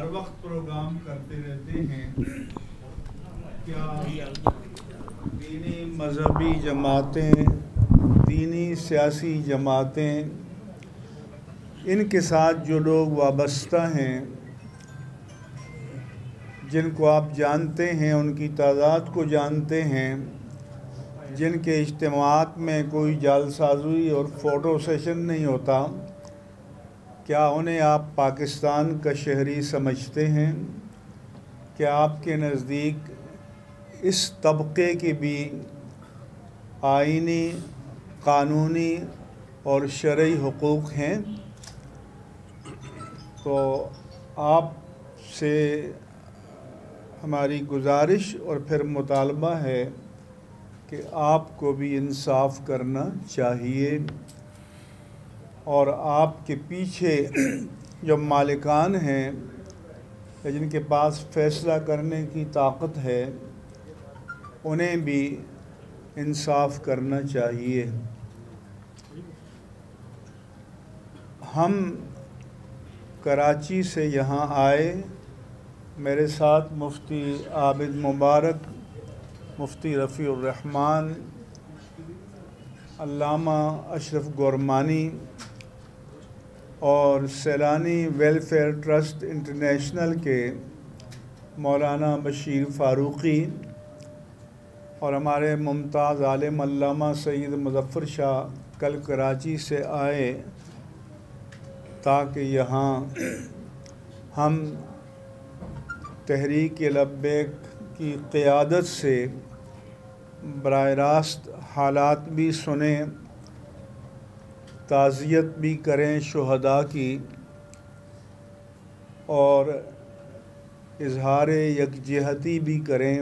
ہر وقت پروگرام کرتے رہتے ہیں، کیا دینی مذہبی جماعتیں، دینی سیاسی جماعتیں، ان کے ساتھ جو لوگ وابستہ ہیں، جن کو آپ جانتے ہیں، ان کی تعداد کو جانتے ہیں، جن کے اجتماعات میں کوئی جعلسازی اور فوٹو سیشن نہیں ہوتا، کیا انہیں آپ پاکستان کا شہری سمجھتے ہیں؟ کیا آپ کے نزدیک اس طبقے کے بھی آئینی، قانونی اور شرعی حقوق ہیں؟ تو آپ سے ہماری گزارش اور پھر مطالبہ ہے کہ آپ کو بھی انصاف کرنا چاہیے، اور آپ کے پیچھے جو مالکان ہیں یا جن کے پاس فیصلہ کرنے کی طاقت ہے، انہیں بھی انصاف کرنا چاہیے۔ ہم کراچی سے یہاں آئے، میرے ساتھ مفتی عابد مبارک، مفتی رفیع الرحمن، علامہ اشرف گورمانی اور سیلانی ویلفیئر ٹرسٹ انٹرنیشنل کے مولانا بشیر فاروقی، اور ہمارے ممتاز عالم علامہ سید مظفر شاہ کل کراچی سے آئے تاکہ یہاں ہم تحریک لبیک کی قیادت سے براہ راست حالات بھی سنیں، تعزیت بھی کریں شہداء کی، اور اظہار یکجہتی بھی کریں۔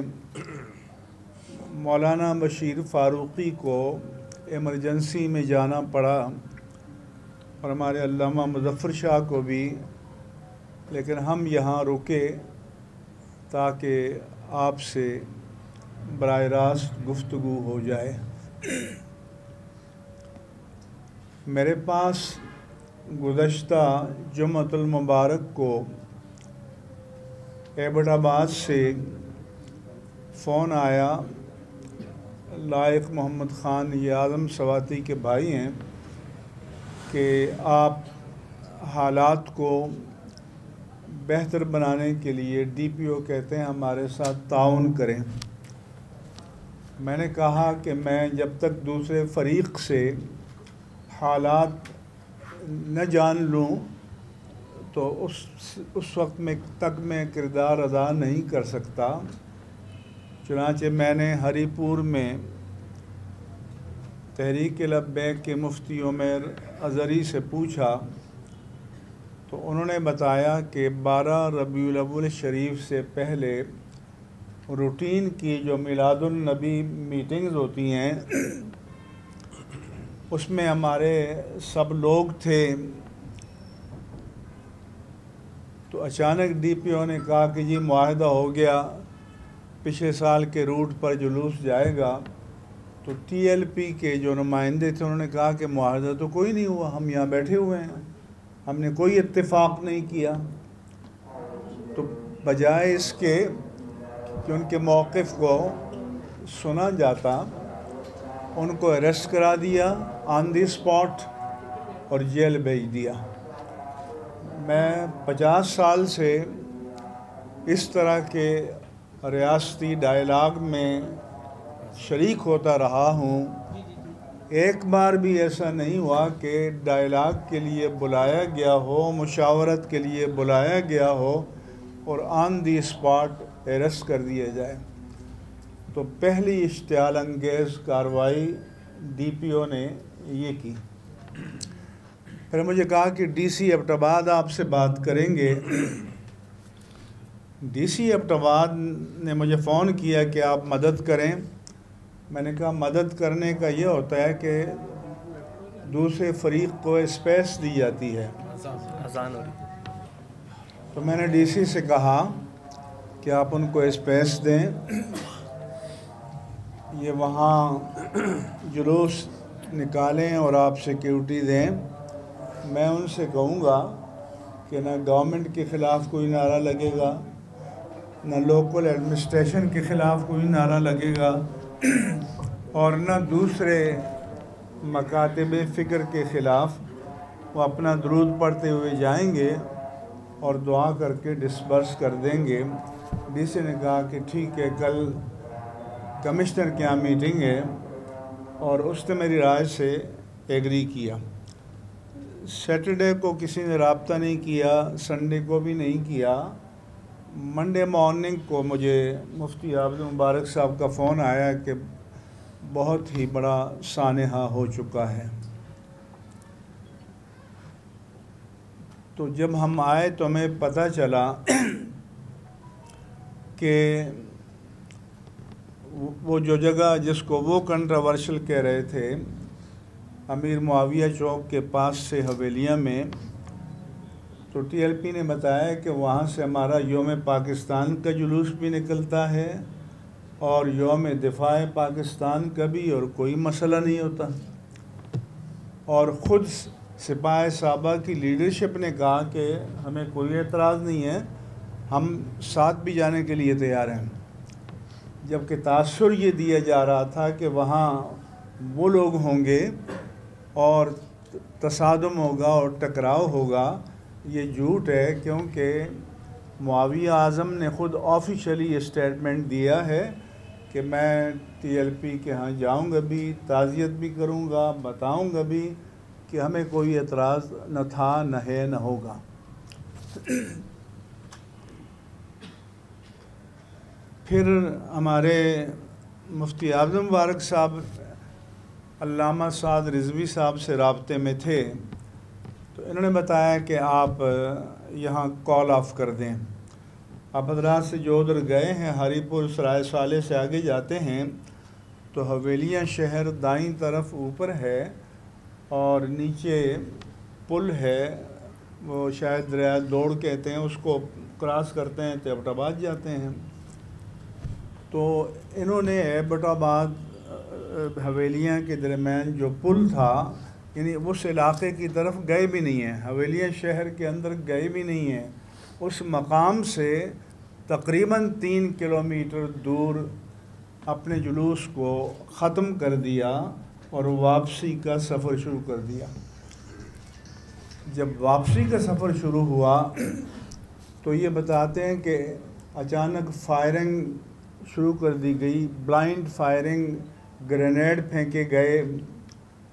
مولانا بشیر فاروقی کو ایمرجنسی میں جانا پڑا، اور ہمارے علامہ مظفر شاہ کو بھی، لیکن ہم یہاں رکے تاکہ آپ سے براہ راست گفتگو ہو جائے۔ میرے پاس گزشتہ جمعۃ المبارک کو ایبٹ آباد سے فون آیا، لائق محمد خان، یہ اعظم سواتی کے بھائی ہیں، کہ آپ حالات کو بہتر بنانے کے لیے ڈی پی او کہتے ہیں ہمارے ساتھ تعاون کریں۔ میں نے کہا کہ میں جب تک دوسرے فریق سے حالات نہ جان لوں تو اس وقت تک میں کردار ادا نہیں کر سکتا۔ چنانچہ میں نے ہری پور میں تحریک لبیک کے مفتی عمیر اظہری سے پوچھا، تو انہوں نے بتایا کہ 12 ربیع الاول شریف سے پہلے روٹین کی جو میلاد النبی میٹنگز ہوتی ہیں، اس میں ہمارے سب لوگ تھے۔ تو اچانک ڈی پی او نے کہا کہ جی معاہدہ ہو گیا، پچھلے سال کے روٹ پر جلوس جائے گا۔ تو ٹی ایل پی کے جو نمائندے تھے انہوں نے کہا کہ معاہدہ تو کوئی نہیں ہوا، ہم یہاں بیٹھے ہوئے ہیں، ہم نے کوئی اتفاق نہیں کیا۔ تو بجائے اس کے کہ ان کے موقف کو سنا جاتا، ان کو اریسٹ کرا دیا آن دی اسپاٹ اور جیل بھیج دیا۔ میں 50 سال سے اس طرح کے ریاستی ڈائیلاگ میں شریک ہوتا رہا ہوں، ایک بار بھی ایسا نہیں ہوا کہ ڈائیلاگ کے لیے بلایا گیا ہو، مشاورت کے لیے بلایا گیا ہو اور آن دی اسپاٹ اریسٹ کر دیا جائے۔ تو پہلی اشتعال انگیز کارروائی ڈی پی او نے یہ کی۔ پھر مجھے کہا کہ ڈی سی ایبٹ آباد آپ سے بات کریں گے۔ ڈی سی ایبٹ آباد نے مجھے فون کیا کہ آپ مدد کریں۔ میں نے کہا مدد کرنے کا یہ ہوتا ہے کہ دوسرے فریق کو اسپیس دی جاتی ہے۔ تو میں نے ڈی سی سے کہا کہ آپ ان کو اسپیس دیں، یہ وہاں جلوس نکالیں اور آپ سیکیورٹی دیں۔ میں ان سے کہوں گا کہ نہ گورنمنٹ کے خلاف کوئی نعرہ لگے گا، نہ لوکل ایڈمنسٹریشن کے خلاف کوئی نعرہ لگے گا، اور نہ دوسرے مکاتب فکر کے خلاف۔ وہ اپنا درود پڑھتے ہوئے جائیں گے اور دعا کر کے ڈسبرس کر دیں گے۔ ڈی سی نے کہا کہ ٹھیک ہے، کل کمشنر کے یہاں میٹنگ ہے، اور اس نے میری رائے سے ایگری کیا۔ سیٹرڈے کو کسی نے رابطہ نہیں کیا، سنڈے کو بھی نہیں کیا۔ منڈے مارننگ کو مجھے مفتی عابد مبارک صاحب کا فون آیا کہ بہت ہی بڑا سانحہ ہو چکا ہے۔ تو جب ہم آئے تو ہمیں پتہ چلا کہ وہ جو جگہ جس کو وہ کنٹراورشل کہہ رہے تھے، امیر معاویہ چوک کے پاس سے حویلیہ میں، تو ٹی ایل پی نے بتایا کہ وہاں سے ہمارا یوم پاکستان کا جلوس بھی نکلتا ہے اور یوم دفاع پاکستان کا بھی، اور کوئی مسئلہ نہیں ہوتا۔ اور خود سپاہ صحابہ کی لیڈرشپ نے کہا کہ ہمیں کوئی اعتراض نہیں ہے، ہم ساتھ بھی جانے کے لیے تیار ہیں۔ جبکہ تاثر یہ دیا جا رہا تھا کہ وہاں وہ لوگ ہوں گے اور تصادم ہوگا اور ٹکراؤ ہوگا۔ یہ جھوٹ ہے، کیونکہ معاویہ اعظم نے خود آفیشلی اسٹیٹمنٹ دیا ہے کہ میں ٹی ایل پی کے ہاں جاؤں گا بھی، تعزیت بھی کروں گا، بتاؤں گا بھی کہ ہمیں کوئی اعتراض نہ تھا، نہ ہے، نہ ہوگا۔ پھر ہمارے مفتی عابد مبارک صاحب علامہ سعد رضوی صاحب سے رابطے میں تھے، تو انہوں نے بتایا کہ آپ یہاں کال آف کر دیں۔ آپ حضرات سے جو ادھر گئے ہیں، ہری پور سرائے صالح سے آگے جاتے ہیں تو حویلیہ شہر دائیں طرف اوپر ہے، اور نیچے پل ہے، وہ شاید دریا دوڑ کہتے ہیں اس کو، کراس کرتے ہیں تو ایبٹ آباد جاتے ہیں۔ تو انہوں نے ایبٹ آباد حویلیہ کے درمیان جو پل تھا، یعنی اس علاقے کی طرف گئے بھی نہیں ہیں، حویلیہ شہر کے اندر گئے بھی نہیں ہیں۔ اس مقام سے تقریباً 3 کلومیٹر دور اپنے جلوس کو ختم کر دیا اور واپسی کا سفر شروع کر دیا۔ جب واپسی کا سفر شروع ہوا تو یہ بتاتے ہیں کہ اچانک فائرنگ شروع کر دی گئی، بلائنڈ فائرنگ، گرینیڈ پھینکے گئے،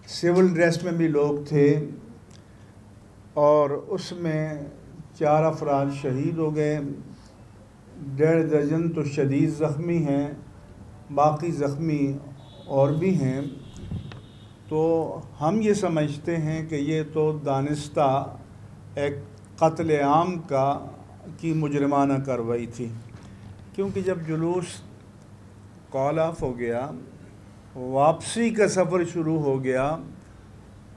سول ڈریس میں بھی لوگ تھے، اور اس میں 4 افراد شہید ہو گئے، 1.5 درجن تو شدید زخمی ہیں، باقی زخمی اور بھی ہیں۔ تو ہم یہ سمجھتے ہیں کہ یہ تو دانستہ ایک قتل عام کی مجرمانہ کارروائی تھی، کیونکہ جب جلوس کال آف ہو گیا، واپسی کا سفر شروع ہو گیا،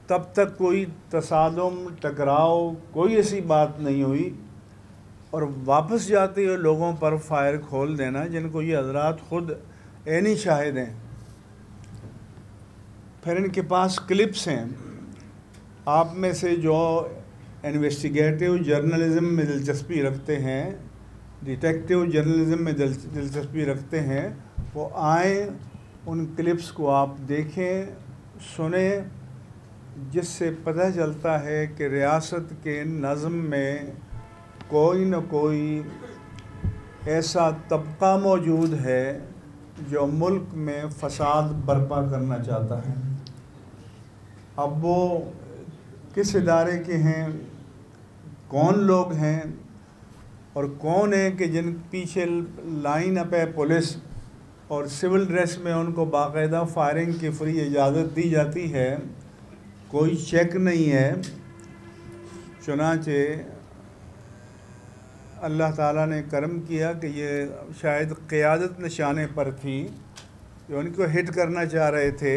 تب تک کوئی تصادم، ٹکراؤ، کوئی ایسی بات نہیں ہوئی، اور واپس جاتے ہوئے لوگوں پر فائر کھول دینا، جن کو یہ حضرات خود عینی شاہد ہیں۔ پھر ان کے پاس کلپس ہیں۔ آپ میں سے جو انویسٹیگیٹو جرنلزم میں دلچسپی رکھتے ہیں، ڈیٹیکٹیو جرنلزم میں دلچسپی رکھتے ہیں، وہ آئیں، ان کلپس کو آپ دیکھیں، سنیں، جس سے پتہ چلتا ہے کہ ریاست کے نظم میں کوئی نہ کوئی ایسا طبقہ موجود ہے جو ملک میں فساد برپا کرنا چاہتا ہے۔ اب وہ کس ادارے کے ہیں، کون لوگ ہیں، اور کون ہیں کہ جن پیچھے لائن اپ ہے پولیس اور سول ڈریس میں ان کو باقاعدہ فائرنگ کی فری اجازت دی جاتی ہے، کوئی چیک نہیں ہے۔ چنانچہ اللہ تعالیٰ نے کرم کیا کہ یہ شاید قیادت نشانے پر تھی، جو ان کو ہٹ کرنا چاہ رہے تھے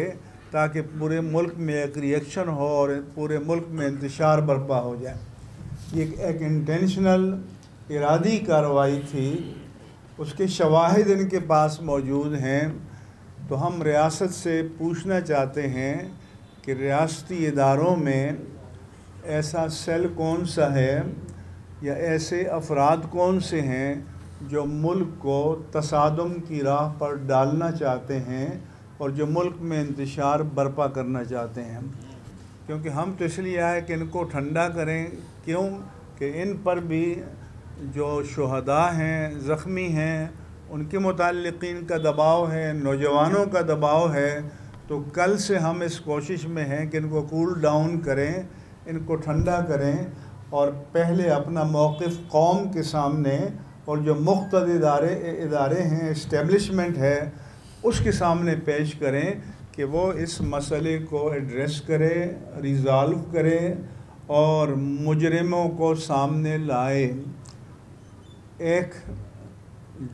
تاکہ پورے ملک میں ایک ریئیکشن ہو اور پورے ملک میں انتشار برپا ہو جائے۔ یہ ایک انٹینشنل ارادی کارروائی تھی، اس کے شواہد ان کے پاس موجود ہیں۔ تو ہم ریاست سے پوچھنا چاہتے ہیں کہ ریاستی اداروں میں ایسا سیل کون سا ہے یا ایسے افراد کون سے ہیں جو ملک کو تصادم کی راہ پر ڈالنا چاہتے ہیں اور جو ملک میں انتشار برپا کرنا چاہتے ہیں. کیونکہ ہم تو اس لیے آئے کہ ان کو ٹھنڈا کریں. کیوں کہ ان پر بھی جو شہداء ہیں، زخمی ہیں، ان کے متعلقین کا دباؤ ہے، نوجوانوں کا دباؤ ہے. تو کل سے ہم اس کوشش میں ہیں کہ ان کو کول ڈاؤن کریں، ان کو ٹھنڈا کریں اور پہلے اپنا موقف قوم کے سامنے اور جو مختلف ادارے ہیں، اسٹیبلشمنٹ ہے، اس کے سامنے پیش کریں کہ وہ اس مسئلے کو ایڈریس کرے، ریزالو کرے اور مجرموں کو سامنے لائے. ایک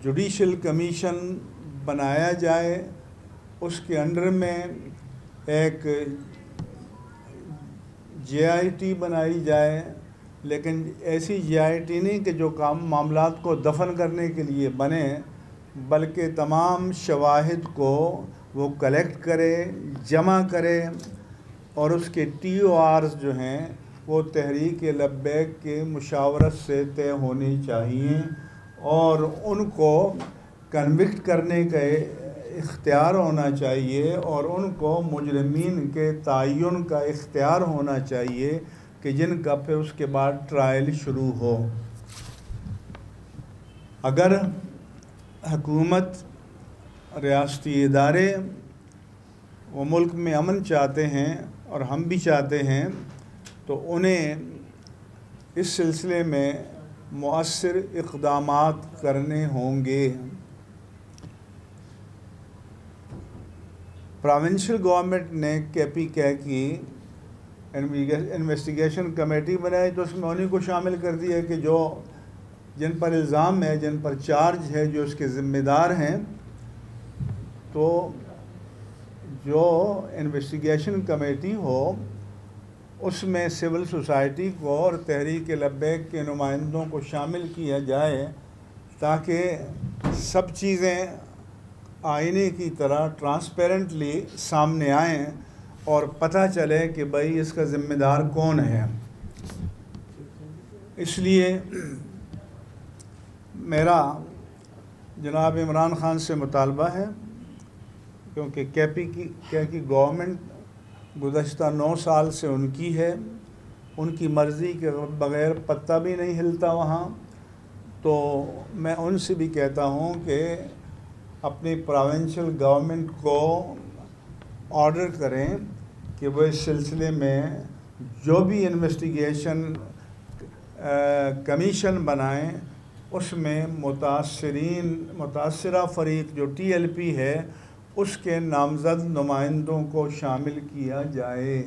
جوڈیشل کمیشن بنایا جائے، اس کے انڈر میں ایک جے آئی ٹی بنائی جائے، لیکن ایسی جے آئی ٹی نہیں کہ جو معاملات کو دفن کرنے کے لیے بنے، بلکہ تمام شواہد کو وہ کلیکٹ کرے، جمع کرے اور اس کے ٹی او آرز جو ہیں وہ تحریک لبیک کے مشاورت سے طے ہونی چاہیے اور ان کو کنوکٹ کرنے کا اختیار ہونا چاہیے اور ان کو مجرمین کے تعین کا اختیار ہونا چاہیے کہ جن کا پھر اس کے بعد ٹرائل شروع ہو. اگر حکومت، ریاستی ادارے وہ ملک میں امن چاہتے ہیں اور ہم بھی چاہتے ہیں تو انہیں اس سلسلے میں مؤثر اقدامات کرنے ہوں گے. پروونشل گورنمنٹ نے KPK کی انویسٹیگیشن کمیٹی بنائی تو اس میں انہیں کو شامل کر دیا کہ جو جن پر الزام ہے، جن پر چارج ہے، جو اس کے ذمہ دار ہیں. تو جو انویسٹیگیشن کمیٹی ہو اس میں سول سوسائٹی کو اور تحریک لبیک کے نمائندوں کو شامل کیا جائے تاکہ سب چیزیں آئینے کی طرح ٹرانسپیرنٹلی سامنے آئیں اور پتہ چلے کہ بھائی اس کا ذمہ دار کون ہے. اس لیے میرا جناب عمران خان سے مطالبہ ہے، کیونکہ KPK کی گورنمنٹ گزشتہ 9 سال سے ان کی ہے، ان کی مرضی کے بغیر پتہ بھی نہیں ہلتا وہاں. تو میں ان سے بھی کہتا ہوں کہ اپنی پروونشل گورنمنٹ کو آرڈر کریں کہ وہ اس سلسلے میں جو بھی انویسٹیگیشن کمیشن بنائیں اس میں متاثرہ فریق جو TLP ہے اس کے نامزد نمائندوں کو شامل کیا جائے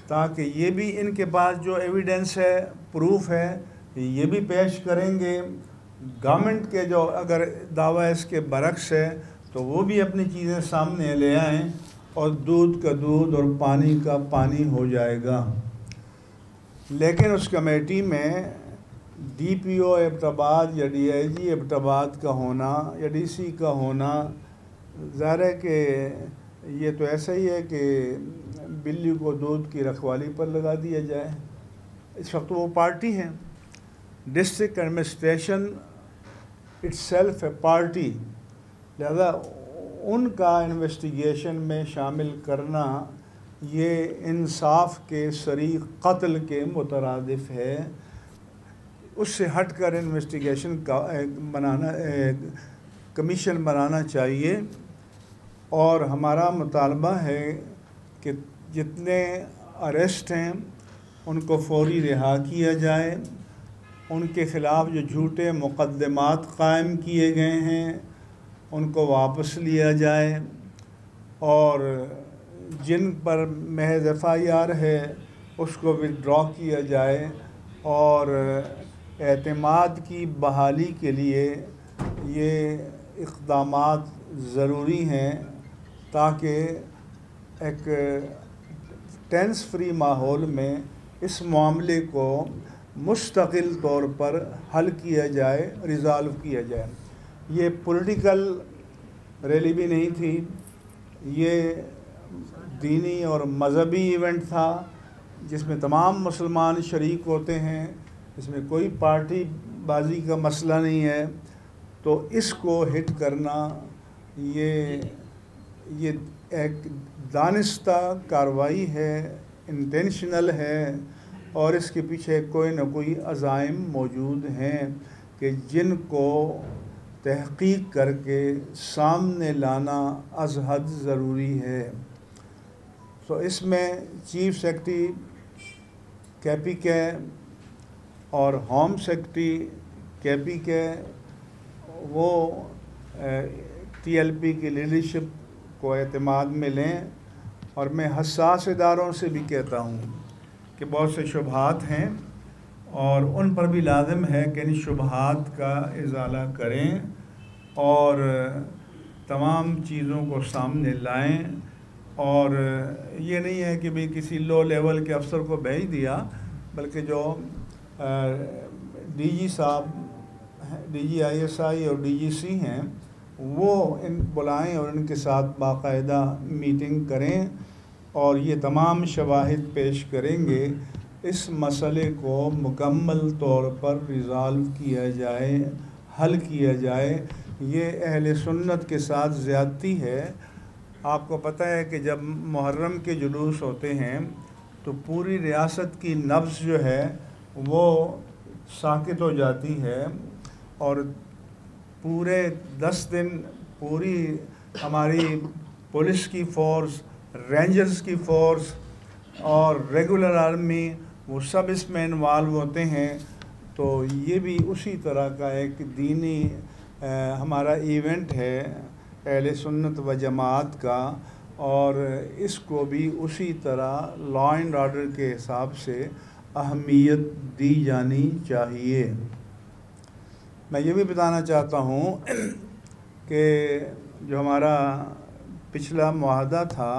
تاکہ یہ بھی ان کے پاس جو ایویڈنس ہے، پروف ہے، یہ بھی پیش کریں گے. گورنمنٹ کے جو اگر دعویٰ اس کے برعکس ہے تو وہ بھی اپنی چیزیں سامنے لے آئیں اور دودھ کا دودھ اور پانی کا پانی ہو جائے گا. لیکن اس کمیٹی میں DPO ایبٹ آباد یا DIG ایبٹ آباد کا ہونا یا DC کا ہونا ظاہر ہے کہ یہ تو ایسا ہی ہے کہ بلی کو دودھ کی رکھوالی پر لگا دیا جائے. اس وقت وہ پارٹی ہیں، district administration it self a party, لہذا ان کا انویسٹیگیشن میں شامل کرنا یہ انصاف کے صریح قتل کے مترادف ہے. اس سے ہٹ کر انویسٹیگیشن کا کمیشن بنانا چاہیے. اور ہمارا مطالبہ ہے کہ جتنے اریسٹ ہیں ان کو فوری رہا کیا جائے، ان کے خلاف جو جھوٹے مقدمات قائم کیے گئے ہیں ان کو واپس لیا جائے اور جن پر محض FIR ہے اس کو وِدڈرا کیا جائے اور اعتماد کی بحالی کے لیے یہ اقدامات ضروری ہیں تاکہ ایک ٹینس فری ماحول میں اس معاملے کو مستقل طور پر حل کیا جائے، ریزالو کیا جائے. یہ پولیٹیکل ریلی بھی نہیں تھی، یہ دینی اور مذہبی ایونٹ تھا جس میں تمام مسلمان شریک ہوتے ہیں. اس میں کوئی پارٹی بازی کا مسئلہ نہیں ہے، تو اس کو ہٹ کرنا یہ ایک دانستہ کارروائی ہے، انٹینشنل ہے، اور اس کے پیچھے کوئی نہ کوئی عزائم موجود ہیں کہ جن کو تحقیق کر کے سامنے لانا از حد ضروری ہے۔ تو اس میں چیف سیکرٹری کے پی کے اور ہوم سیکرٹری کے پی کے وہ ٹی ایل پی کی لیڈرشپ کو اعتماد میں لیں، اور میں حساس اداروں سے بھی کہتا ہوں کہ بہت سے شبہات ہیں اور ان پر بھی لازم ہے کہ ان شبہات کا ازالہ کریں اور تمام چیزوں کو سامنے لائیں، اور یہ نہیں ہے کہ بھی کسی لو لیول کے افسر کو بھیج دیا، بلکہ جو ڈی جی صاحب، D G I S I اور ڈی جی سی ہیں، وہ ان بلائیں اور ان کے ساتھ باقاعدہ میٹنگ کریں اور یہ تمام شواہد پیش کریں گے، اس مسئلے کو مکمل طور پر ریزالو کیا جائے، حل کیا جائے۔ یہ اہل سنت کے ساتھ زیادتی ہے۔ آپ کو پتہ ہے کہ جب محرم کے جلوس ہوتے ہیں تو پوری ریاست کی نبض جو ہے وہ ساکت ہو جاتی ہے، اور پورے 10 دن پوری ہماری پولیس کی فورس، رینجرز کی فورس اور ریگولر آرمی، وہ سب اس میں انوالو ہوتے ہیں۔ تو یہ بھی اسی طرح کا ایک دینی ہمارا ایونٹ ہے اہل سنت و جماعت کا، اور اس کو بھی اسی طرح لا اینڈ آرڈر کے حساب سے اہمیت دی جانی چاہیے۔ میں یہ بھی بتانا چاہتا ہوں کہ جو ہمارا پچھلا معاہدہ تھا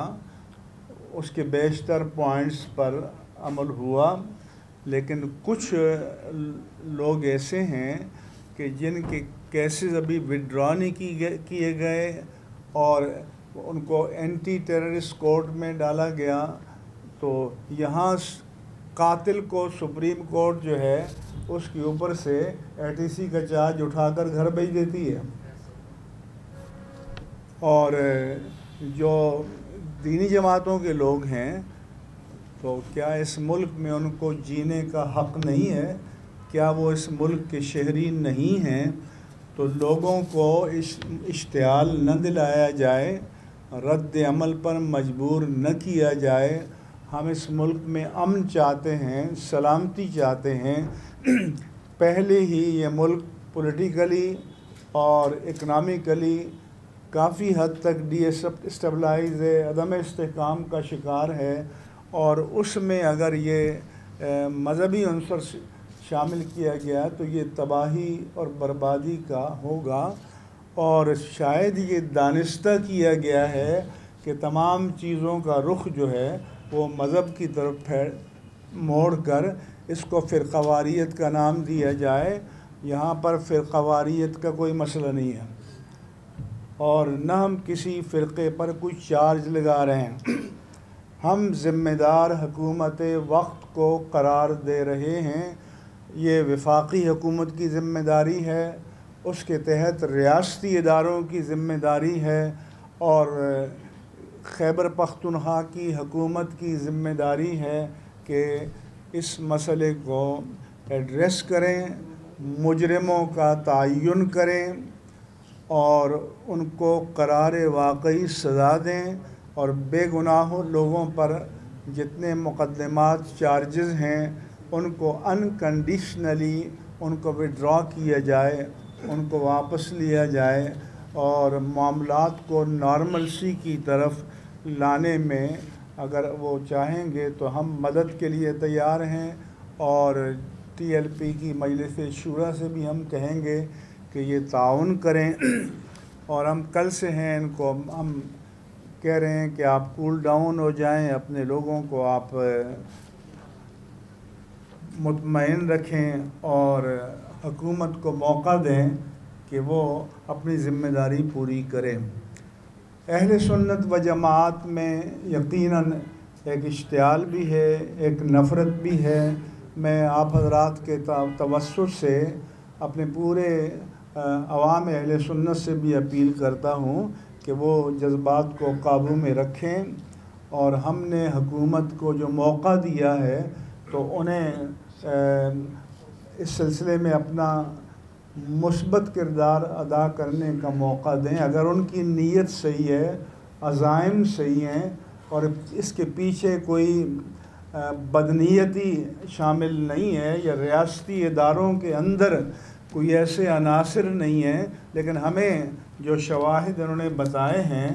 اس کے بیشتر پوائنٹس پر عمل ہوا، لیکن کچھ لوگ ایسے ہیں کہ جن کے کیسز ابھی وڈرا نہیں کیے گئے اور ان کو اینٹی ٹیررسٹ کورٹ میں ڈالا گیا، تو یہاں قاتل کو سپریم کورٹ جو ہے اس کے اوپر سے اے ٹی سی کا چارج اٹھا کر گھر بھیج دیتی ہے، اور جو دینی جماعتوں کے لوگ ہیں تو کیا اس ملک میں ان کو جینے کا حق نہیں ہے؟ کیا وہ اس ملک کے شہری نہیں ہیں؟ تو لوگوں کو اشتعال نہ دلایا جائے، رد عمل پر مجبور نہ کیا جائے۔ ہم اس ملک میں امن چاہتے ہیں، سلامتی چاہتے ہیں۔ پہلے ہی یہ ملک پولیٹیکلی اور اکنامکلی کافی حد تک ڈی اسٹیبلائز ہے، عدم استحکام کا شکار ہے، اور اس میں اگر یہ مذہبی عنصر شامل کیا گیا تو یہ تباہی اور بربادی کا ہوگا، اور شاید یہ دانستہ کیا گیا ہے کہ تمام چیزوں کا رخ جو ہے وہ مذہب کی طرف موڑ کر اس کو فرقہ واریت کا نام دیا جائے۔ یہاں پر فرقہ واریت کا کوئی مسئلہ نہیں ہے، اور نہ ہم کسی فرقے پر کوئی چارج لگا رہے ہیں۔ ہم ذمہ دار حکومت وقت کو قرار دے رہے ہیں۔ یہ وفاقی حکومت کی ذمہ داری ہے، اس کے تحت ریاستی اداروں کی ذمہ داری ہے، اور خیبر پختونخوا کی حکومت کی ذمہ داری ہے کہ اس مسئلے کو ایڈریس کریں، مجرموں کا تعین کریں اور ان کو قرار واقعی سزا دیں، اور بے گناہ لوگوں پر جتنے مقدمات چارجز ہیں ان کو انکنڈیشنلی ان کو وڈرا کیا جائے، ان کو واپس لیا جائے، اور معاملات کو نارملسی کی طرف لانے میں اگر وہ چاہیں گے تو ہم مدد کے لیے تیار ہیں، اور ٹی ایل پی کی مجلس شورا سے بھی ہم کہیں گے کہ یہ تعاون کریں، اور ہم کل سے ہیں ان کو ہم کہہ رہے ہیں کہ آپ کول ڈاؤن ہو جائیں، اپنے لوگوں کو آپ مطمئن رکھیں اور حکومت کو موقع دیں کہ وہ اپنی ذمہ داری پوری کریں۔ اہل سنت و جماعت میں یقیناً ایک اشتعال بھی ہے، ایک نفرت بھی ہے، میں آپ حضرات کے توسط سے اپنے پورے عوام اہل سنت سے بھی اپیل کرتا ہوں کہ وہ جذبات کو قابو میں رکھیں، اور ہم نے حکومت کو جو موقع دیا ہے تو انہیں اس سلسلے میں اپنا مثبت کردار ادا کرنے کا موقع دیں۔ اگر ان کی نیت صحیح ہے، عزائم صحیح ہیں، اور اس کے پیچھے کوئی بدنیتی شامل نہیں ہے یا ریاستی اداروں کے اندر کوئی ایسے عناصر نہیں ہیں، لیکن ہمیں جو شواہد انہوں نے بتائے ہیں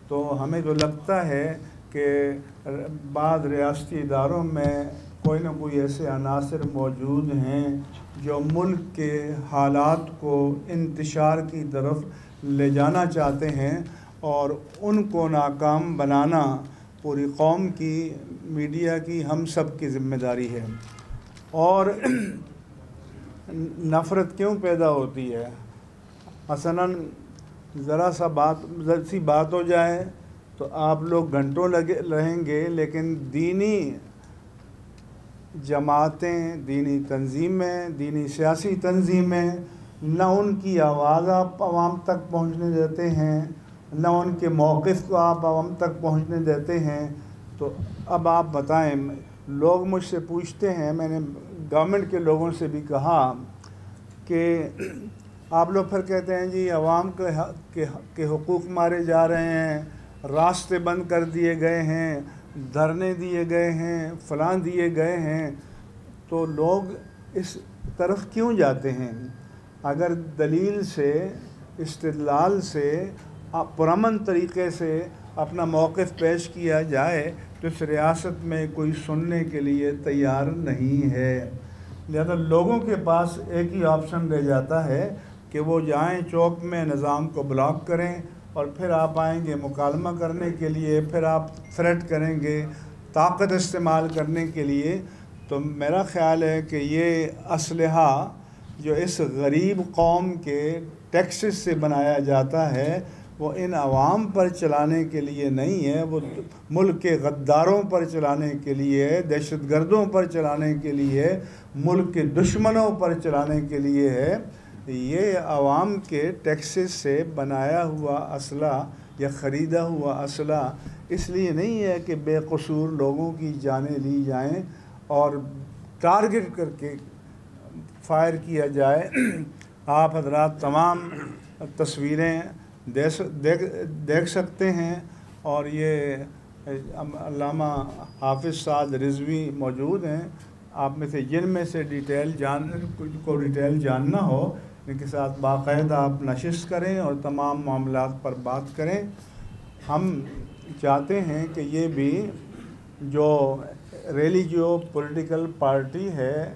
تو ہمیں تو لگتا ہے کہ بعض ریاستی اداروں میں کوئی نہ کوئی ایسے عناصر موجود ہیں جو ملک کے حالات کو انتشار کی طرف لے جانا چاہتے ہیں، اور ان کو ناکام بنانا پوری قوم کی، میڈیا کی، ہم سب کی ذمہ داری ہے۔ اور نفرت کیوں پیدا ہوتی ہے؟ مثلاً ذرا سی بات ہو جائے تو آپ لوگ گھنٹوں رہیں گے، لیکن دینی جماعتیں، دینی تنظیمیں، دینی سیاسی تنظیمیں، نہ ان کی آواز آپ عوام تک پہنچنے دیتے ہیں، نہ ان کے موقف کو آپ عوام تک پہنچنے دیتے ہیں۔ تو اب آپ بتائیں، لوگ مجھ سے پوچھتے ہیں، میں نے گورنمنٹ کے لوگوں سے بھی کہا کہ آپ لوگ پھر کہتے ہیں جی عوام کے حقوق مارے جا رہے ہیں، راستے بند کر دیے گئے ہیں، دھرنے دیے گئے ہیں، فلاں دیے گئے ہیں، تو لوگ اس طرف کیوں جاتے ہیں؟ اگر دلیل سے، استدلال سے، پرامن طریقے سے اپنا موقف پیش کیا جائے تو اس ریاست میں کوئی سننے کے لیے تیار نہیں ہے۔ لہذا لوگوں کے پاس ایک ہی آپشن رہ جاتا ہے کہ وہ جائیں چوک میں، نظام کو بلاک کریں، اور پھر آپ آئیں گے مکالمہ کرنے کے لیے، پھر آپ تھریٹ کریں گے طاقت استعمال کرنے کے لیے۔ تو میرا خیال ہے کہ یہ اسلحہ جو اس غریب قوم کے ٹیکسز سے بنایا جاتا ہے وہ ان عوام پر چلانے کے لیے نہیں ہے، وہ ملک کے غداروں پر چلانے کے لیے ہے، دہشت گردوں پر چلانے کے لیے ہے، ملک کے دشمنوں پر چلانے کے لیے ہے۔ یہ عوام کے ٹیکسز سے بنایا ہوا اسلحہ یا خریدا ہوا اسلحہ اس لیے نہیں ہے کہ بے قصور لوگوں کی جانیں لی جائیں اور ٹارگٹ کر کے فائر کیا جائے۔ آپ حضرات تمام تصویریں دیکھ سکتے ہیں، اور یہ علامہ حافظ سعد رضوی موجود ہیں، آپ میں سے جن میں سے ڈیٹیل جاننا ہو ان کے ساتھ باقاعدہ آپ نشست کریں اور تمام معاملات پر بات کریں۔ ہم چاہتے ہیں کہ یہ بھی جو ریلیجیو پولیٹیکل پارٹی ہے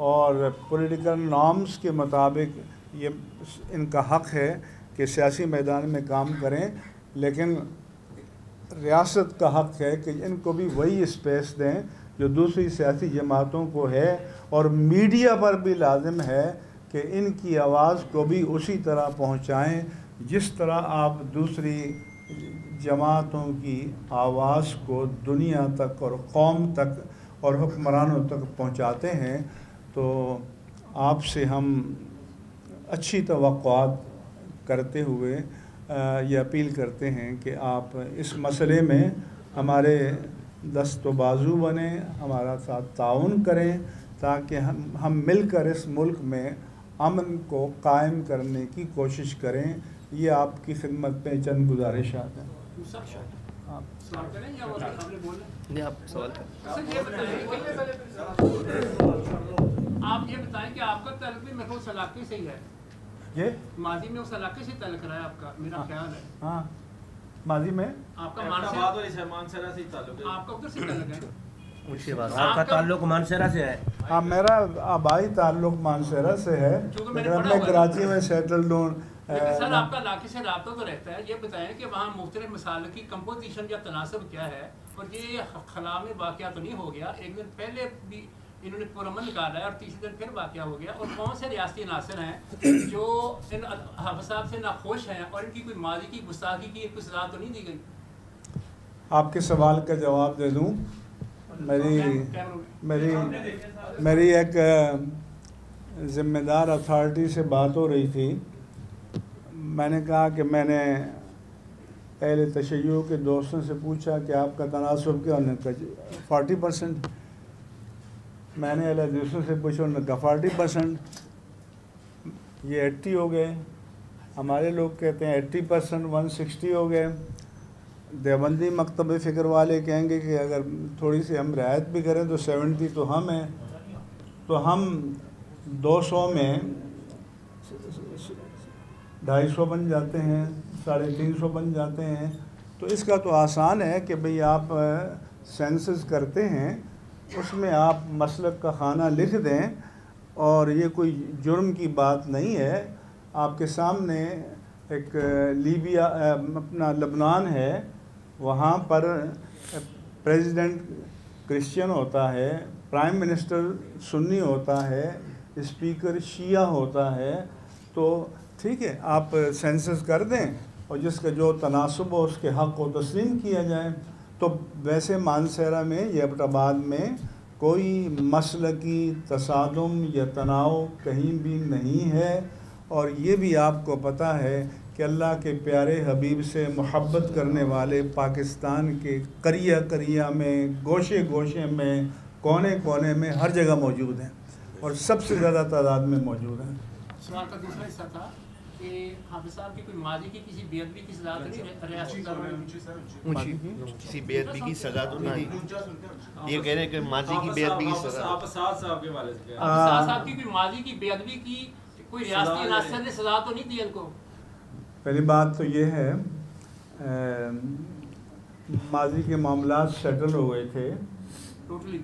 اور پولیٹیکل نارمز کے مطابق یہ ان کا حق ہے کہ سیاسی میدان میں کام کریں، لیکن ریاست کا حق ہے کہ ان کو بھی وہی اسپیس دیں جو دوسری سیاسی جماعتوں کو ہے، اور میڈیا پر بھی لازم ہے کہ ان کی آواز کو بھی اسی طرح پہنچائیں جس طرح آپ دوسری جماعتوں کی آواز کو دنیا تک اور قوم تک اور حکمرانوں تک پہنچاتے ہیں۔ تو آپ سے ہم اچھی توقعات کرتے ہوئے یہ اپیل کرتے ہیں کہ آپ اس مسئلے میں ہمارے دست و بازو بنیں، ہمارا ساتھ تعاون کریں، تاکہ ہم مل کر اس ملک میں امن کو قائم کرنے کی کوشش کریں۔ یہ آپ کی خدمت میں چند گزارشات ہیں۔ آپ یہ بتائیں کہ آپ کا تعلق بھی محفوظ علاقے سے ہی ہے؟ یہ ماضی میں اس علاقے سے تعلق رہا ہے آپ کا، میرا خیال ہے۔ ہاں، ماضی میں آپ کا مانسہرہ سے تعلق ہے؟ آپ کا ادھر سے تعلق ہے؟ آپ کا تعلق مانسہرہ سے ہے؟ ہاں، میرا آبائی تعلق مانسہرہ سے ہے، لیکن اب میں کراچی میں سیٹلڈ ہوں۔ سر آپ کا علاقے سے رابطہ تو رہتا ہے، یہ بتائیں کہ وہاں مختلف مسائل کی کمپوزیشن یا تناسب کیا ہے، اور یہ خلا میں واقعہ تو نہیں ہو گیا؟ ایک دن پہلے بھی انہوں نے پرامن نکالا ہے اور تیسرے دن پھر واقعہ ہو گیا، اور کون سے ریاستی عناصر ہیں جو ان حافظ صاحب سے ناخوش ہیں اور ان کی کوئی ماضی کی گستاخی کی کوئی سزا تو نہیں دی گئی؟ آپ کے سوال کا جواب دے دوں۔ میری ایک ذمہ دار اتھارٹی سے بات ہو رہی تھی. میں نے کہا کہ میں نے اہل تشیع کے دوستوں سے پوچھا کہ آپ کا تناسب کیا؟ انہوں نے کہا 40%. میں نے اہل حدیثوں سے پوچھا، انہوں نے کہا 40%. یہ 80 ہو گئے. ہمارے لوگ کہتے ہیں 80%، 160 ہو گئے. دیوبندی مکتب فکر والے کہیں گے کہ اگر تھوڑی سی ہم رعایت بھی کریں تو 70 تو ہم ہیں. تو ہم 200 میں 250 بن جاتے ہیں، 350 بن جاتے ہیں. تو اس کا تو آسان ہے کہ بھئی آپ سینسس کرتے ہیں، اس میں آپ مسلک کا خانہ لکھ دیں، اور یہ کوئی جرم کی بات نہیں ہے. آپ کے سامنے ایک لیبیا اپنا لبنان ہے، وہاں پر پریزیڈنٹ کرسچن ہوتا ہے، پرائم منسٹر سنی ہوتا ہے، اسپیکر شیعہ ہوتا ہے. تو ٹھیک ہے، آپ سینسس کر دیں اور جس کا جو تناسب ہو اس کے حق کو تسلیم کیا جائے. تو ویسے مانسہرہ میں یا ایبٹ آباد میں کوئی مسلکی تصادم یا تناؤ کہیں بھی نہیں ہے. اور یہ بھی آپ کو پتہ ہے کہ اللہ کے پیارے حبیب سے محبت کرنے والے پاکستان کے قریہ قریہ میں، گوشے گوشے میں، کونے کونے میں ہر جگہ موجود ہیں، اور سب سے زیادہ تعداد میں موجود ہیں. سوال کا دوسرا حصہ تھا کہ حافظ صاحب کی کوئی ماضی کی کسی بے ادبی کی سزا تو نہیں ریاست کسی بے ادبی کی سزا تو نہیں دی؟ یہ کہہ رہے ہیں کہ ماضی کی بے ادبی کی سزا. حافظ صاحب کی کوئی ماضی کی بے ادبی کی کوئی ریاستی عناصر نے سزا تو نہیں دی ان کو؟ پہلی بات تو یہ ہے، ماضی کے معاملات سیٹل ہو گئے تھے ٹوٹلی،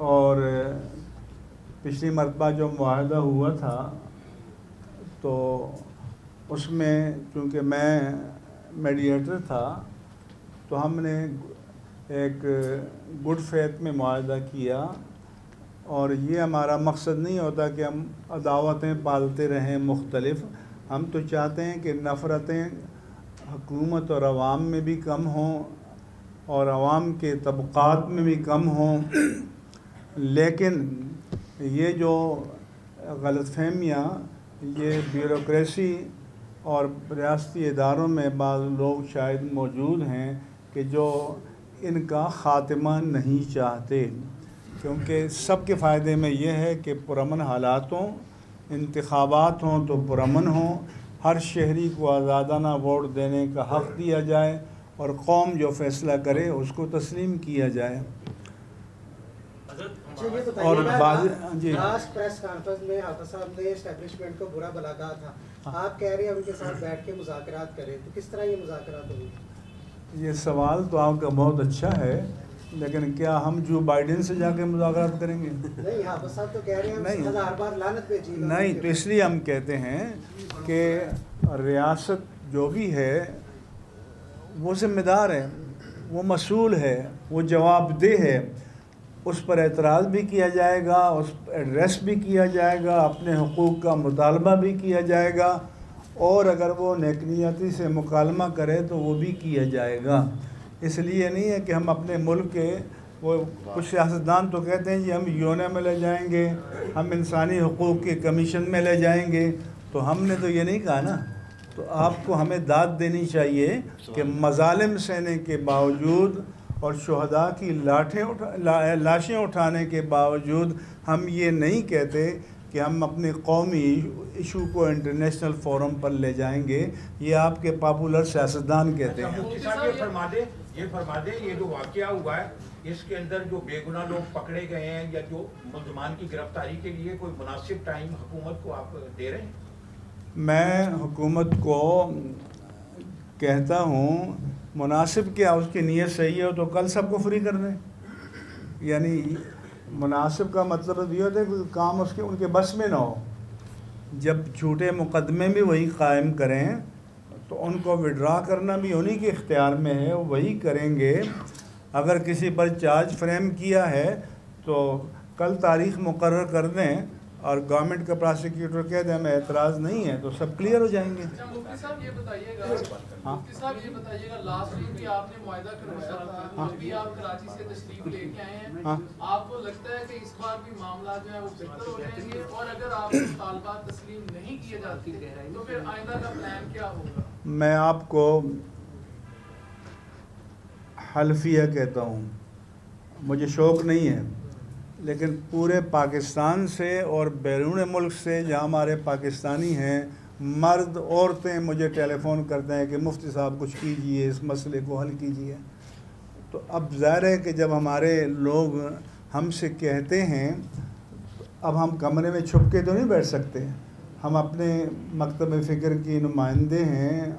اور پچھلی مرتبہ جو معاہدہ ہوا تھا تو اس میں چونکہ میں میڈیٹر تھا تو ہم نے ایک گڈ فیتھ میں معاہدہ کیا. اور یہ ہمارا مقصد نہیں ہوتا کہ ہم عداوتیں پالتے رہیں مختلف. ہم تو چاہتے ہیں کہ نفرتیں حکومت اور عوام میں بھی کم ہوں اور عوام کے طبقات میں بھی کم ہوں. لیکن یہ جو غلط فہمیاں یہ بیوروکریسی اور ریاستی اداروں میں بعض لوگ شاید موجود ہیں کہ جو ان کا خاتمہ نہیں چاہتے، کیونکہ سب کے فائدے میں یہ ہے کہ پرامن حالات ہوں، انتخابات ہوں تو پرامن ہوں، ہر شہری کو آزادانہ ووٹ دینے کا حق دیا جائے اور قوم جو فیصلہ کرے اس کو تسلیم کیا جائے. اور لاسٹ پریس کانفرنس میں حافظ صاحب نے اسٹیبلشمنٹ کو برا بلا کہا تھا. آپ کہہ رہے ہیں ان کے ساتھ بیٹھ کے مذاکرات کریں، تو کس طرح یہ مذاکرات ہوئی؟ یہ سوال تو آپ کا بہت اچھا ہے، لیکن کیا ہم جو بائیڈن سے جا کے مذاکرات کریں گے؟ نہیں، حافظ صاحب تو کہہ رہے ہیں 1000 بار لعنت بھیجی. نہیں، تو اس لیے ہم کہتے ہیں کہ ریاست جو بھی ہے وہ ذمہ دار ہے، وہ مسئول ہے، وہ جواب دہ ہے. اس پر اعتراض بھی کیا جائے گا، اس پر ایڈریس بھی کیا جائے گا، اپنے حقوق کا مطالبہ بھی کیا جائے گا، اور اگر وہ نیک نیتی سے مکالمہ کرے تو وہ بھی کیا جائے گا. اس لیے نہیں ہے کہ ہم اپنے ملک کے، وہ کچھ سیاستدان تو کہتے ہیں جی ہم یونیا میں لے جائیں گے، ہم انسانی حقوق کے کمیشن میں لے جائیں گے. تو ہم نے تو یہ نہیں کہا نا. تو آپ کو ہمیں داد دینی چاہیے کہ مظالم سہنے کے باوجود اور شہداء کی لاشیں اٹھانے کے باوجود ہم یہ نہیں کہتے کہ ہم اپنے قومی ایشو کو انٹرنیشنل فورم پر لے جائیں گے. یہ آپ کے پاپولر سیاستدان کہتے ہیں. یہ فرما دیں یہ جو واقعہ ہوا ہے اس کے اندر جو بے گناہ لوگ پکڑے گئے ہیں یا جو ملزمان کی گرفتاری کے لیے کوئی مناسب ٹائم حکومت کو آپ دے رہے ہیں؟ میں حکومت کو کہتا ہوں مناسب کیا، اس کی نیت صحیح ہو تو کل سب کو فری کر دیں. یعنی مناسب کا مطلب یہ ہوتا ہے کہ کام اس کے ان کے بس میں نہ ہو. جب جھوٹے مقدمے بھی وہی قائم کریں تو ان کو وڈرا کرنا بھی انہی کے اختیار میں ہے، وہی کریں گے. اگر کسی پر چارج فریم کیا ہے تو کل تاریخ مقرر کر دیں اور گورنمنٹ کا پراسیکیوٹر کہہ دے ہمیں اعتراض نہیں ہے تو سب کلیئر ہو جائیں گے۔ مفتی صاحب یہ بتائیے گا لاسٹ ویک بھی آپ نے معاہدہ کروایا تھا، ابھی آپ کراچی سے تشریف لے کے آئے ہیں، آپ کو لگتا ہے کہ اس بار بھی معاملات جو ہیں وہ بہتر ہو جائیں گے؟ اور اگر آپ کے مطالبات تسلیم نہیں کیے جاتے تو پھر آئندہ کا پلان کیا ہوگا؟ میں آپ کو حلفیہ کہتا ہوں، مجھے شوق نہیں ہے، لیکن پورے پاکستان سے اور بیرون ملک سے جہاں ہمارے پاکستانی ہیں، مرد عورتیں مجھے ٹیلی فون کرتے ہیں کہ مفتی صاحب کچھ کیجئے، اس مسئلے کو حل کیجئے۔ تو اب ظاہر ہے کہ جب ہمارے لوگ ہم سے کہتے ہیں، اب ہم کمرے میں چھپ کے تو نہیں بیٹھ سکتے، ہم اپنے مکتب فکر کی نمائندے ہیں،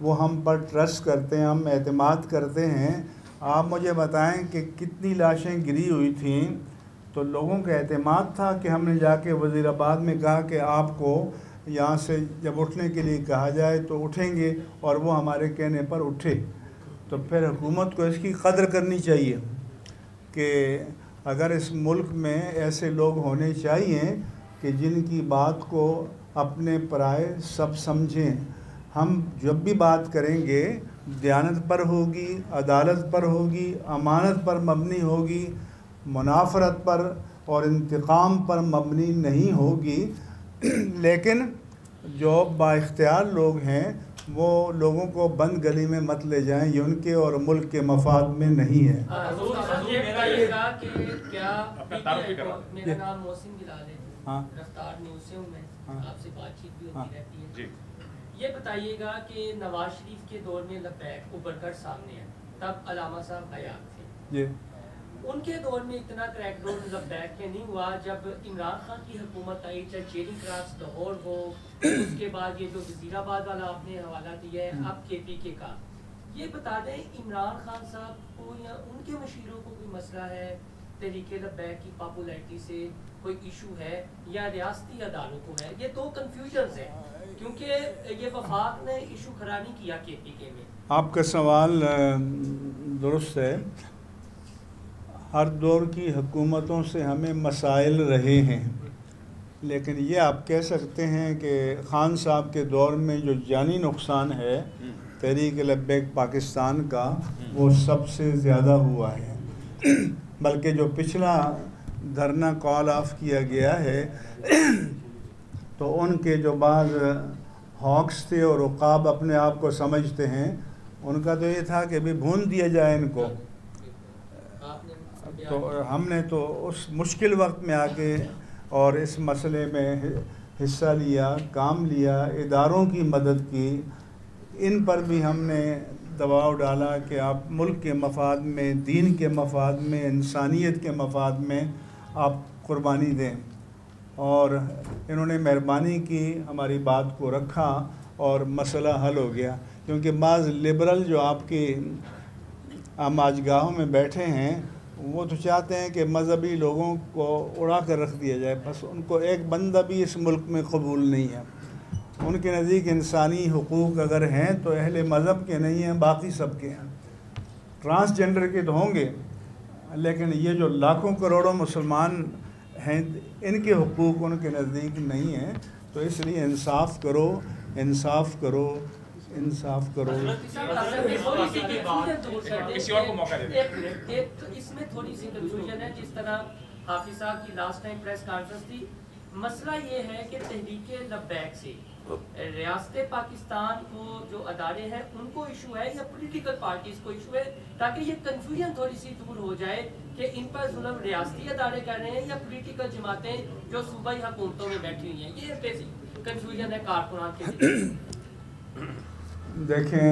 وہ ہم پر ٹرسٹ کرتے ہیں، ہم اعتماد کرتے ہیں۔ آپ مجھے بتائیں کہ کتنی لاشیں گری ہوئی تھیں، تو لوگوں کا اعتماد تھا کہ ہم نے جا کے وزیر آباد میں کہا کہ آپ کو یہاں سے جب اٹھنے کے لیے کہا جائے تو اٹھیں گے، اور وہ ہمارے کہنے پر اٹھے۔ تو پھر حکومت کو اس کی قدر کرنی چاہیے کہ اگر اس ملک میں ایسے لوگ ہونے چاہیے کہ جن کی بات کو اپنے پرائے سب سمجھیں۔ ہم جب بھی بات کریں گے دیانت پر ہوگی، عدالت پر ہوگی، امانت پر مبنی ہوگی، منافرت پر اور انتقام پر مبنی نہیں ہوگی۔ لیکن جو با اختیار لوگ ہیں وہ لوگوں کو بند گلی میں مت لے جائیں، یہ ان کے اور ملک کے مفاد میں نہیں ہے۔ میرا نام محسن بلال ہے، رفتار نیوز سے ہوں میں، آپ سے بات چیت بھی ہوتی رہتی ہے۔ یہ بتائیے گا کہ نواز شریف کے دور میں لبیک ابھر کر سامنے ہے، تب علامہ صاحب حیات تھے، ان کے دور میں اتنا کریک ڈاؤن لبیک کے نہیں ہوا۔ جب عمران خان کی حکومت آئی، چاہے چیرنگ کراس لاہور ہو، اس کے بعد یہ جو وزیر آباد والا آپ نے حوالہ دیا ہے اب کے پی کے کا، یہ بتا دیں عمران خان صاحب کو یا ان کے مشیروں کو کوئی مسئلہ ہے تحریک لبیک کی پاپولیرٹی سے کوئی ایشو ہے یا ریاستی اداروں کو ہے؟ یہ دو کنفیوژنز ہیں، کیونکہ یہ وفاق نے ایشو کھڑا نہیں کیا کے پی کے میں۔ آپ کا سوال درست ہے، ہر دور کی حکومتوں سے ہمیں مسائل رہے ہیں، لیکن یہ آپ کہہ سکتے ہیں کہ خان صاحب کے دور میں جو جانی نقصان ہے تحریک لبیک پاکستان کا وہ سب سے زیادہ ہوا ہے، بلکہ جو پچھلا دھرنا کال آف کیا گیا ہے تو ان کے جو بعض ہاکس تھے اور عقاب اپنے آپ کو سمجھتے ہیں، ان کا تو یہ تھا کہ بھی بھون دیا جائے ان کو۔ تو ہم نے تو اس مشکل وقت میں آ کے اور اس مسئلے میں حصہ لیا، کام لیا، اداروں کی مدد کی، ان پر بھی ہم نے دباؤ ڈالا کہ آپ ملک کے مفاد میں، دین کے مفاد میں، انسانیت کے مفاد میں آپ قربانی دیں، اور انہوں نے مہربانی کی، ہماری بات کو رکھا اور مسئلہ حل ہو گیا۔ کیونکہ بعض لبرل جو آپ کی آماج گاہوں میں بیٹھے ہیں وہ تو چاہتے ہیں کہ مذہبی لوگوں کو اڑا کر رکھ دیا جائے، بس ان کو ایک بندہ بھی اس ملک میں قبول نہیں ہے۔ ان کے نزدیک انسانی حقوق اگر ہیں تو اہل مذہب کے نہیں ہیں، باقی سب کے ہیں۔ ٹرانسجنڈر کے تو ہوں گے، لیکن یہ جو لاکھوں کروڑوں مسلمان ہیں ان کے حقوق ان کے نزدیک نہیں ہیں۔ تو اس لیے انصاف کرو، انصاف کرو، انصاف کرو۔ کسی اور کو موقع دے دیں۔ اس میں تھوڑی سی کنفیوژن ہے، جس طرح حافظ صاحب کی لاسٹ ٹائم پریس کانفرنس تھی، مسئلہ یہ ہے کہ تحریک لبیک سے ریاست پاکستان کو جو ادارے ہیں ان کو ایشو ہے یا پولیٹیکل پارٹیز کو ایشو ہے، تاکہ یہ کنفیوژن تھوڑی سی دور ہو جائے کہ ان پر ظلم ریاستی ادارے کر رہے ہیں یا پولیٹیکل جماعتیں جو صوبائی حکومتوں میں بیٹھی ہوئی ہیں۔ یہ بیسک کنفیوژن ہے کارکنان کے لیے۔ دیکھیں،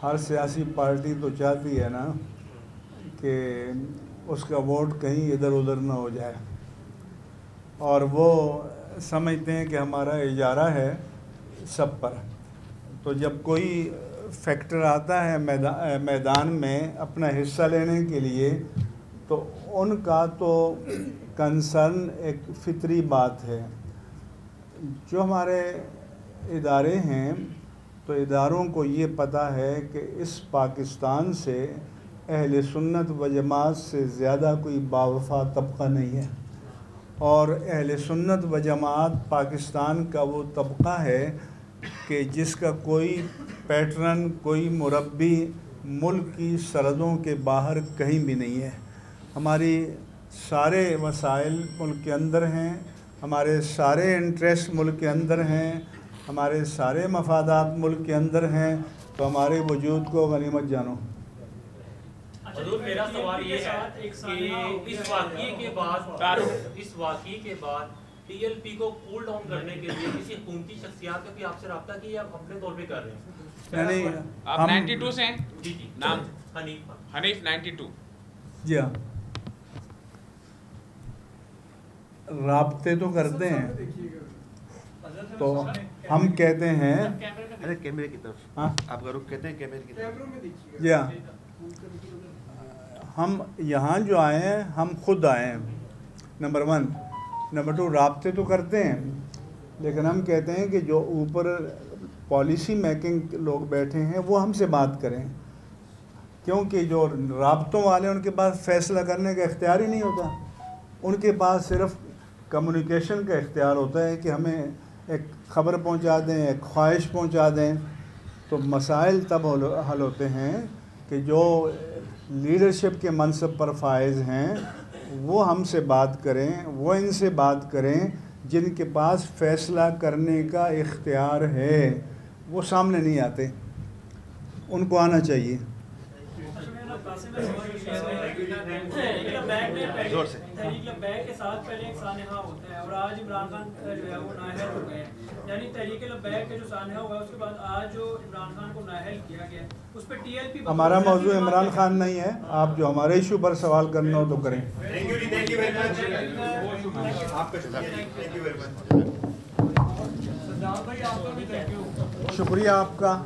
ہر سیاسی پارٹی تو چاہتی ہے نا کہ اس کا ووٹ کہیں ادھر ادھر نہ ہو جائے، اور وہ سمجھتے ہیں کہ ہمارا اجارہ ہے سب پر۔ تو جب کوئی فیکٹر آتا ہے میدان میں اپنا حصہ لینے کے لیے، تو ان کا تو کنسرن ایک فطری بات ہے۔ جو ہمارے ادارے ہیں تو اداروں کو یہ پتہ ہے کہ اس پاکستان سے اہل سنت و جماعت سے زیادہ کوئی باوفا طبقہ نہیں ہے، اور اہل سنت و جماعت پاکستان کا وہ طبقہ ہے کہ جس کا کوئی پیٹرن، کوئی مربی ملک کی سرحدوں کے باہر کہیں بھی نہیں ہے۔ ہماری سارے وسائل ملک کے اندر ہیں، ہمارے سارے انٹرسٹ ملک کے اندر ہیں، ہمارے سارے مفادات ملک کے اندر ہیں، تو ہمارے وجود کو غنیمت جانو۔ حضور میرا سوال یہ ہے کہ اس واقعے کے بعد ٹی ایل پی کو کول ڈاؤن کرنے کے لیے کسی حکومتی شخصیات کا بھی آپ سے رابطہ کیا آپ اپنے طور پہ کر رہے ہیں؟ نہیں، آپ 92 سے ہیں؟ جی نام حنیف 92۔ جی ہاں، رابطے تو کرتے ہیں، تو ہم کہتے ہیں ارے کیمرے کی طرف آپ کا رخ کہتے ہیں کیمرے کی طرف۔ جی ہاں، ہم یہاں جو آئے ہیں ہم خود آئے ہیں، نمبر 1۔ نمبر 2، رابطے تو کرتے ہیں، لیکن ہم کہتے ہیں کہ جو اوپر پالیسی میکنگ لوگ بیٹھے ہیں وہ ہم سے بات کریں، کیونکہ جو رابطوں والے ان کے پاس فیصلہ کرنے کا اختیار ہی نہیں ہوتا، ان کے پاس صرف کمیونیکیشن کا اختیار ہوتا ہے کہ ہمیں ایک خبر پہنچا دیں، ایک خواہش پہنچا دیں۔ تو مسائل تب حل ہوتے ہیں کہ جو لیڈرشپ کے منصب پر فائز ہیں وہ ہم سے بات کریں، وہ ان سے بات کریں جن کے پاس فیصلہ کرنے کا اختیار ہے، وہ سامنے نہیں آتے، ان کو آنا چاہیے۔ تحریک لبیک کے ساتھ پہلے ایک سانحہ ہوتا ہے اور آج عمران خان جو ہے وہ نااہل ہو گئے ہیں، یعنی تحریک لبیک کے جو سانحہ ہوا ہے اس کے بعد آج جو عمران خان کو نااہل کیا گیا اس پہ ٹی ایل پی۔ ہمارا موضوع عمران خان نہیں ہے، آپ جو ہمارے ایشو پر سوال کرنا ہو تو کریں۔ شکریہ آپ کا۔